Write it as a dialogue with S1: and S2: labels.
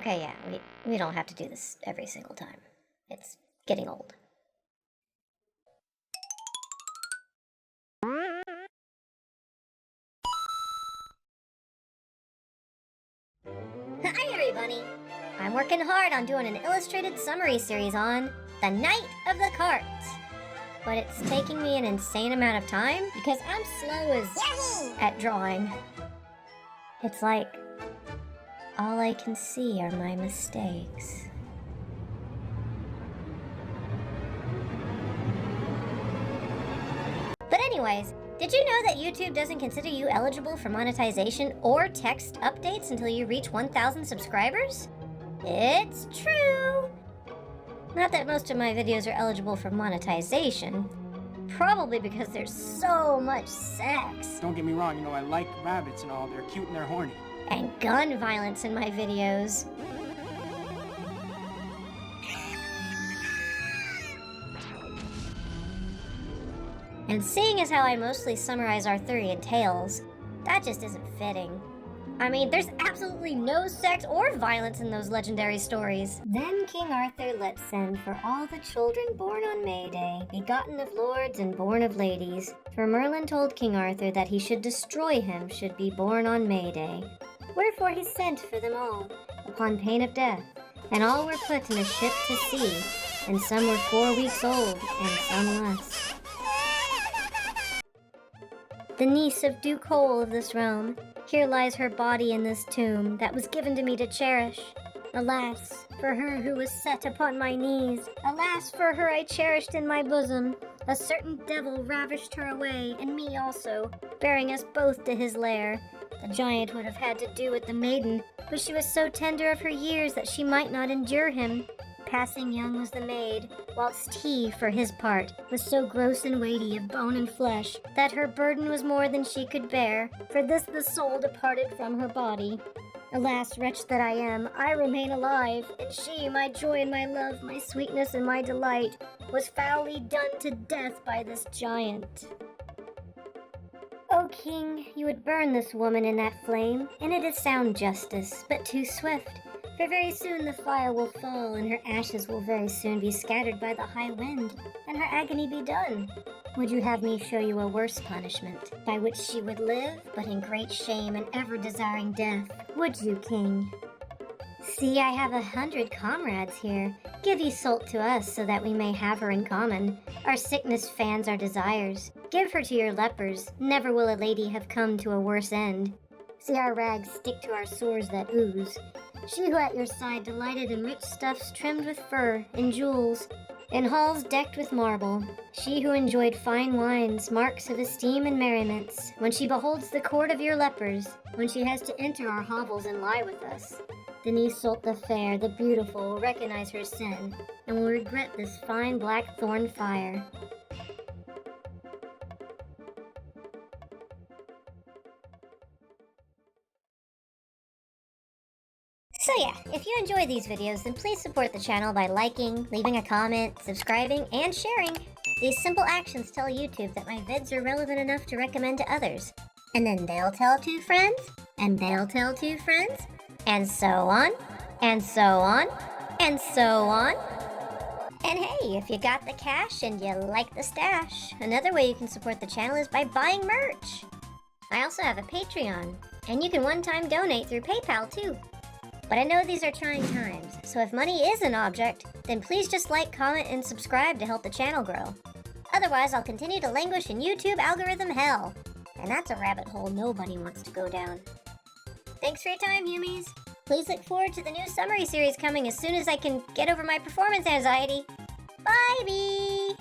S1: Okay, yeah, we don't have to do this every single time. It's getting old. Hi, everybody! I'm working hard on doing an illustrated summary series on The Night of the Cart. But it's taking me an insane amount of time because I'm slow as at drawing. It's like all I can see are my mistakes. But anyways, did you know that YouTube doesn't consider you eligible for monetization or text updates until you reach 1,000 subscribers? It's true! Not that most of my videos are eligible for monetization. Probably because there's so much sex.
S2: Don't get me wrong, you know, I like rabbits and all. They're cute and they're horny.
S1: And gun violence in my videos. And seeing as how I mostly summarize Arthurian tales, that just isn't fitting. I mean, there's absolutely no sex or violence in those legendary stories. Then King Arthur let send for all the children born on May Day, begotten of lords and born of ladies. For Merlin told King Arthur that he should destroy him should be born on May Day. Wherefore he sent for them all, upon pain of death. And all were put in a ship to sea, and some were 4 weeks old, and some less. The niece of Duke Hole of this realm, here lies her body in this tomb that was given to me to cherish. Alas, for her who was set upon my knees. Alas, for her I cherished in my bosom. A certain devil ravished her away, and me also, bearing us both to his lair. The giant would have had to do with the maiden, but she was so tender of her years that she might not endure him. Passing young was the maid, whilst he, for his part, was so gross and weighty of bone and flesh, that her burden was more than she could bear. For this the soul departed from her body. Alas, wretch that I am, I remain alive, and she, my joy and my love, my sweetness and my delight, was foully done to death by this giant. O king, you would burn this woman in that flame, and it is sound justice, but too swift. For very soon the fire will fall, and her ashes will very soon be scattered by the high wind, and her agony be done. Would you have me show you a worse punishment, by which she would live, but in great shame and ever desiring death? Would you, king? See, I have 100 comrades here. Give Iseult to us, so that we may have her in common. Our sickness fans our desires. Give her to your lepers. Never will a lady have come to a worse end. See our rags stick to our sores that ooze. She who at your side delighted in rich stuffs trimmed with fur and jewels, in halls decked with marble. She who enjoyed fine wines, marks of esteem and merriments, when she beholds the court of your lepers, when she has to enter our hovels and lie with us. Then Iseult the fair, the beautiful, will recognize her sin, and will regret this fine black thorn fire. So yeah, if you enjoy these videos, then please support the channel by liking, leaving a comment, subscribing, and sharing. These simple actions tell YouTube that my vids are relevant enough to recommend to others. And then they'll tell 2 friends, and they'll tell 2 friends, and so on, and so on, and so on. And hey, if you got the cash and you like the stash, another way you can support the channel is by buying merch. I also have a Patreon, and you can one-time donate through PayPal too. But I know these are trying times, so if money is an object, then please just like, comment, and subscribe to help the channel grow. Otherwise, I'll continue to languish in YouTube algorithm hell. And that's a rabbit hole nobody wants to go down. Thanks for your time, Humies. Please look forward to the new summary series coming as soon as I can get over my performance anxiety. Bye, bee!